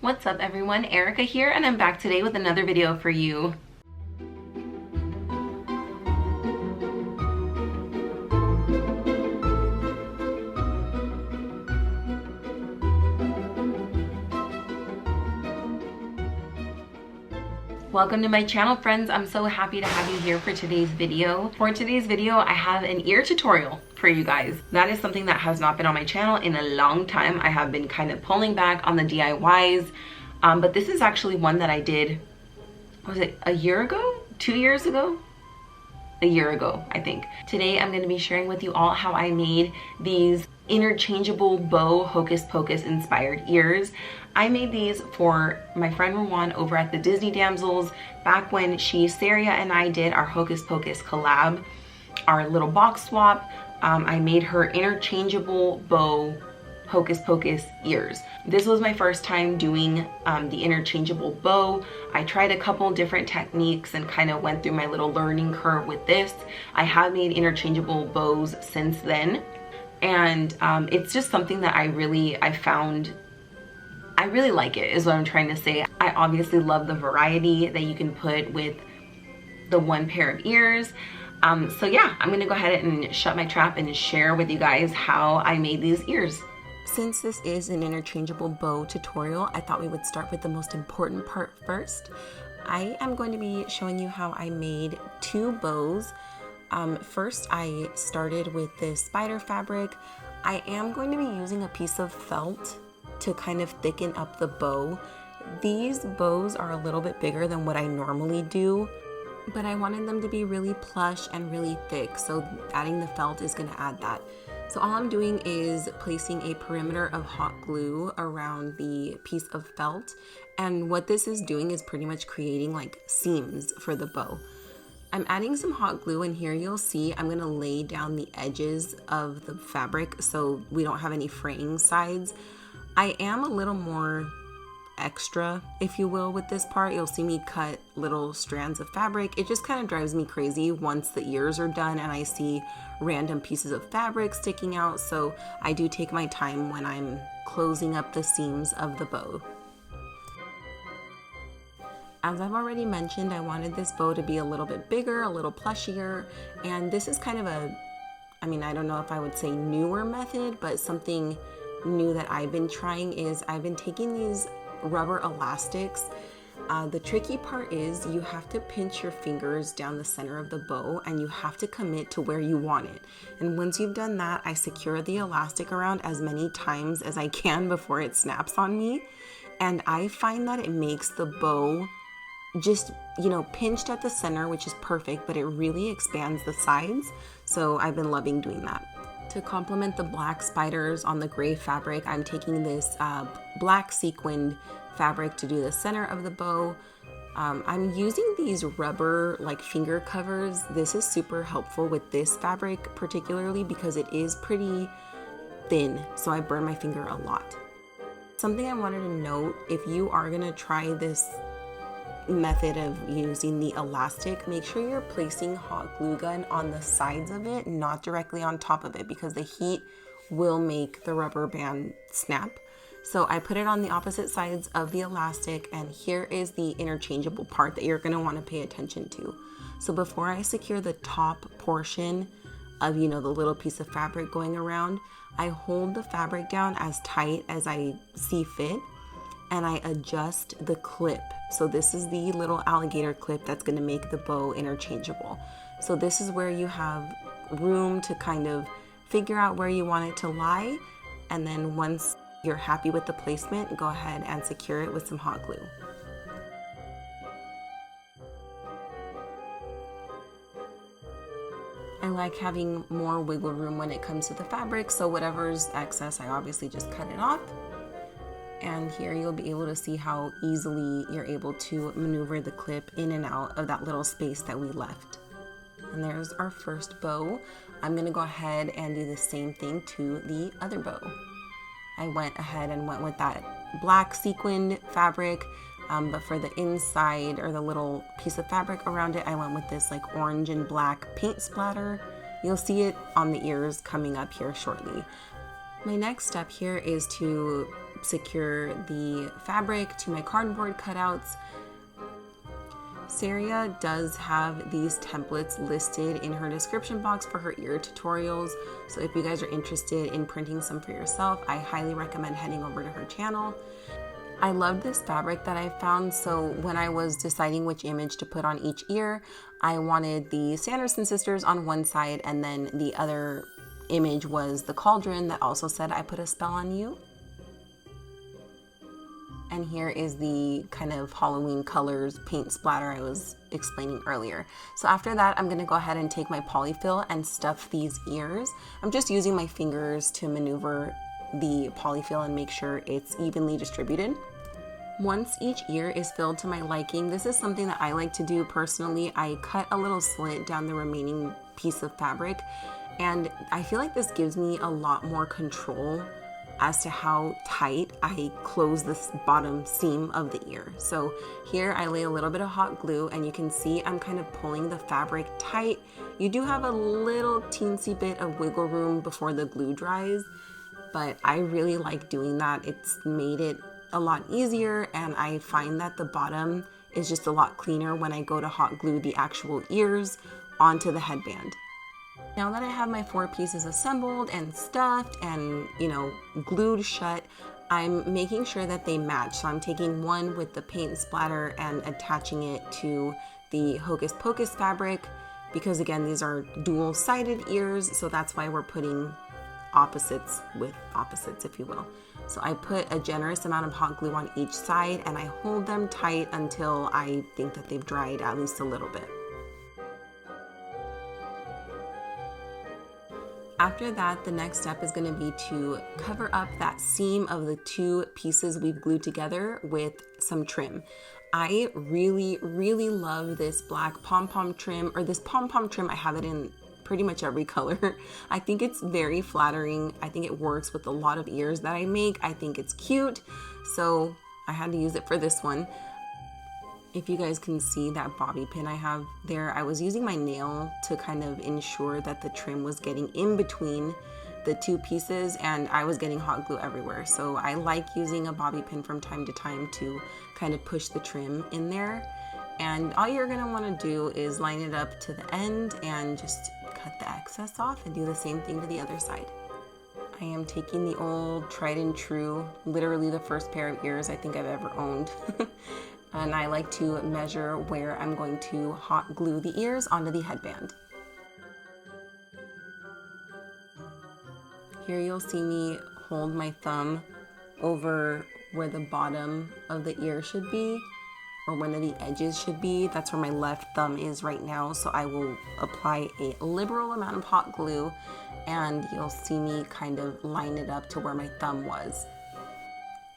What's up everyone, Erika here, and I'm back today with another video for you. Welcome to my channel, friends. I'm so happy to have you here for today's video. For today's video, I have an ear tutorial for you guys. That is something that has not been on my channel in a long time. I have been kind of pulling back on the DIYs, but this is actually one that I did, was it a year ago? 2 years ago? A year ago, I think. Today, I'm gonna be sharing with you all how I made these interchangeable bow Hocus Pocus inspired ears. I made these for my friend Rawan over at the Disney Damsels back when Sariea and I did our Hocus Pocus collab, our little box swap. I made her interchangeable bow Hocus Pocus ears. This was my first time doing the interchangeable bow. I tried a couple different techniques and kind of went through my little learning curve with this. I have made interchangeable bows since then, and it's just something that I really like it, is what I'm trying to say. I obviously love the variety that you can put with the one pair of ears. So yeah, I'm gonna go ahead and shut my trap and share with you guys how I made these ears. Since this is an interchangeable bow tutorial, I thought we would start with the most important part first. I am going to be showing you how I made 2 bows. First, I started with this spider fabric. I am going to be using a piece of felt to kind of thicken up the bow. These bows are a little bit bigger than what I normally do, but I wanted them to be really plush and really thick, so adding the felt is gonna add that. So all I'm doing is placing a perimeter of hot glue around the piece of felt, and what this is doing is pretty much creating like seams for the bow. I'm adding some hot glue, and here you'll see I'm gonna lay down the edges of the fabric so we don't have any fraying sides. I am a little more extra, if you will, with this part. You'll see me cut little strands of fabric. It just kind of drives me crazy once the ears are done and I see random pieces of fabric sticking out, so I do take my time when I'm closing up the seams of the bow. As I've already mentioned, I wanted this bow to be a little bit bigger, a little plushier, and this is kind of I don't know if I would say newer method, but something new that I've been trying is I've been taking these rubber elastics. The tricky part is you have to pinch your fingers down the center of the bow, and you have to commit to where you want it. And once you've done that, I secure the elastic around as many times as I can before it snaps on me. And I find that it makes the bow just, pinched at the center, which is perfect, but it really expands the sides. So I've been loving doing that. To complement the black spiders on the gray fabric, I'm taking this black sequined fabric to do the center of the bow. I'm using these rubber like finger covers. This is super helpful with this fabric particularly because it is pretty thin, so I burn my finger a lot. Something I wanted to note, if you are gonna try this method of using the elastic, make sure you're placing hot glue gun on the sides of it, not directly on top of it, because the heat will make the rubber band snap. So I put it on the opposite sides of the elastic, and here is the interchangeable part that you're going to want to pay attention to. So before I secure the top portion of the little piece of fabric going around, I hold the fabric down as tight as I see fit, and I adjust the clip. So this is the little alligator clip that's going to make the bow interchangeable. So this is where you have room to kind of figure out where you want it to lie, and then once you're happy with the placement, go ahead and secure it with some hot glue. I like having more wiggle room when it comes to the fabric, so whatever's excess, I obviously just cut it off. And here you'll be able to see how easily you're able to maneuver the clip in and out of that little space that we left. And there's our first bow. I'm gonna go ahead and do the same thing to the other bow. I went ahead and went with that black sequined fabric, but for the inside or the little piece of fabric around it, I went with this like orange and black paint splatter. You'll see it on the ears coming up here shortly. My next step here is to secure the fabric to my cardboard cutouts. Sariea does have these templates listed in her description box for her ear tutorials, so if you guys are interested in printing some for yourself, I highly recommend heading over to her channel. I love this fabric that I found, so when I was deciding which image to put on each ear, I wanted the Sanderson sisters on one side, and then the other image was the cauldron that also said I put a spell on you. And here is the kind of Halloween colors paint splatter I was explaining earlier. So after that, I'm gonna go ahead and take my polyfill and stuff these ears. I'm just using my fingers to maneuver the polyfill and make sure it's evenly distributed. Once each ear is filled to my liking, this is something that I like to do personally. I cut a little slit down the remaining piece of fabric, and I feel like this gives me a lot more control as to how tight I close this bottom seam of the ear. So here I lay a little bit of hot glue, and you can see I'm kind of pulling the fabric tight. You do have a little teensy bit of wiggle room before the glue dries, but I really like doing that. It's made it a lot easier, and I find that the bottom is just a lot cleaner when I go to hot glue the actual ears onto the headband. Now that I have my 4 pieces assembled and stuffed and, glued shut, I'm making sure that they match. So I'm taking one with the paint splatter and attaching it to the Hocus Pocus fabric, because again, these are dual-sided ears, so that's why we're putting opposites with opposites, if you will. So I put a generous amount of hot glue on each side, and I hold them tight until I think that they've dried at least a little bit. After that, the next step is going to be to cover up that seam of the 2 pieces we've glued together with some trim. I really, really love this black pom-pom trim, or this pom-pom trim. I have it in pretty much every color. I think it's very flattering. I think it works with a lot of ears that I make. I think it's cute, so I had to use it for this one. If you guys can see that bobby pin I have there, I was using my nail to kind of ensure that the trim was getting in between the 2 pieces, and I was getting hot glue everywhere. So I like using a bobby pin from time to time to kind of push the trim in there. And all you're gonna wanna do is line it up to the end and just cut the excess off and do the same thing to the other side. I am taking the old tried and true, literally the first pair of ears I think I've ever owned. And I like to measure where I'm going to hot glue the ears onto the headband. Here you'll see me hold my thumb over where the bottom of the ear should be, or one of the edges should be. That's where my left thumb is right now. So I will apply a liberal amount of hot glue, and you'll see me kind of line it up to where my thumb was.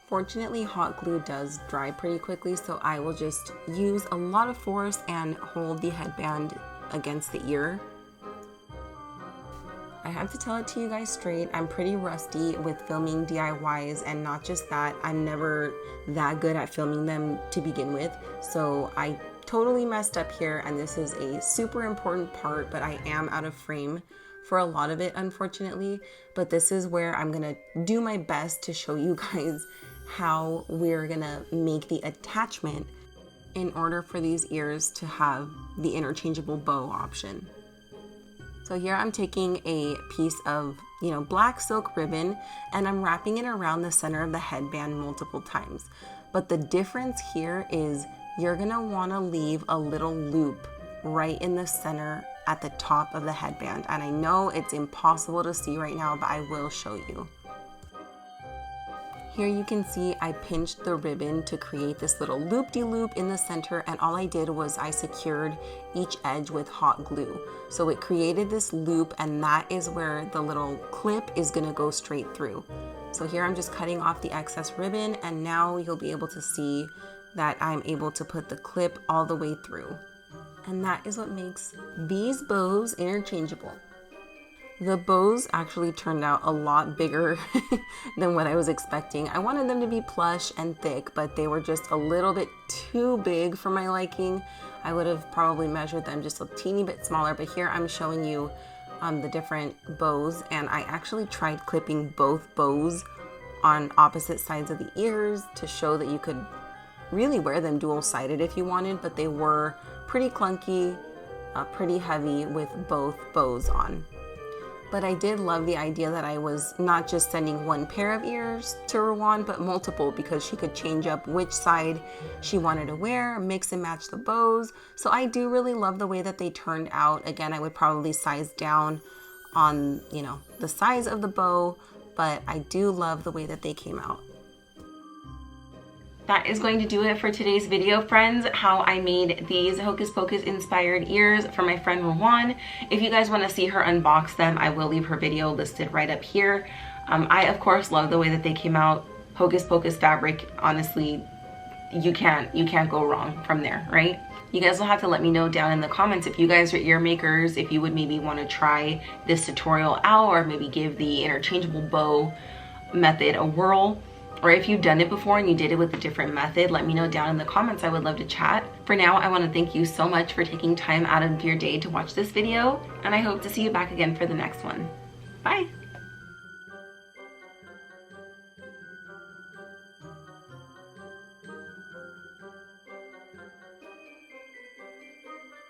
Fortunately, hot glue does dry pretty quickly, so I will just use a lot of force and hold the headband against the ear. I have to tell it to you guys straight, I'm pretty rusty with filming DIYs, and not just that, I'm never that good at filming them to begin with, so I totally messed up here, and this is a super important part, but I am out of frame for a lot of it, unfortunately. But this is where I'm gonna do my best to show you guys how we're gonna make the attachment in order for these ears to have the interchangeable bow option. So here I'm taking a piece of, black silk ribbon, and I'm wrapping it around the center of the headband multiple times. But the difference here is you're gonna wanna leave a little loop right in the center at the top of the headband. And I know it's impossible to see right now, but I will show you. Here you can see I pinched the ribbon to create this little loop-de-loop in the center, and all I did was I secured each edge with hot glue. So it created this loop, and that is where the little clip is gonna go straight through. So here I'm just cutting off the excess ribbon, and now you'll be able to see that I'm able to put the clip all the way through. And that is what makes these bows interchangeable. The bows actually turned out a lot bigger than what I was expecting. I wanted them to be plush and thick, but they were just a little bit too big for my liking. I would have probably measured them just a teeny bit smaller, but here I'm showing you the different bows, and I actually tried clipping both bows on opposite sides of the ears to show that you could really wear them dual-sided if you wanted, but they were pretty clunky, pretty heavy with both bows on. But I did love the idea that I was not just sending one pair of ears to Rawan, but multiple, because she could change up which side she wanted to wear, mix and match the bows. So I do really love the way that they turned out. Again, I would probably size down on, the size of the bow, but I do love the way that they came out. That is going to do it for today's video, friends, how I made these Hocus Pocus inspired ears for my friend Rawan. If you guys want to see her unbox them, I will leave her video listed right up here. I, of course, love the way that they came out. Hocus Pocus fabric, honestly, you can't go wrong from there, right? You guys will have to let me know down in the comments if you guys are ear makers, if you would maybe want to try this tutorial out, or maybe give the interchangeable bow method a whirl. Or if you've done it before and you did it with a different method, let me know down in the comments. I would love to chat. For now, I want to thank you so much for taking time out of your day to watch this video, and I hope to see you back again for the next one. Bye!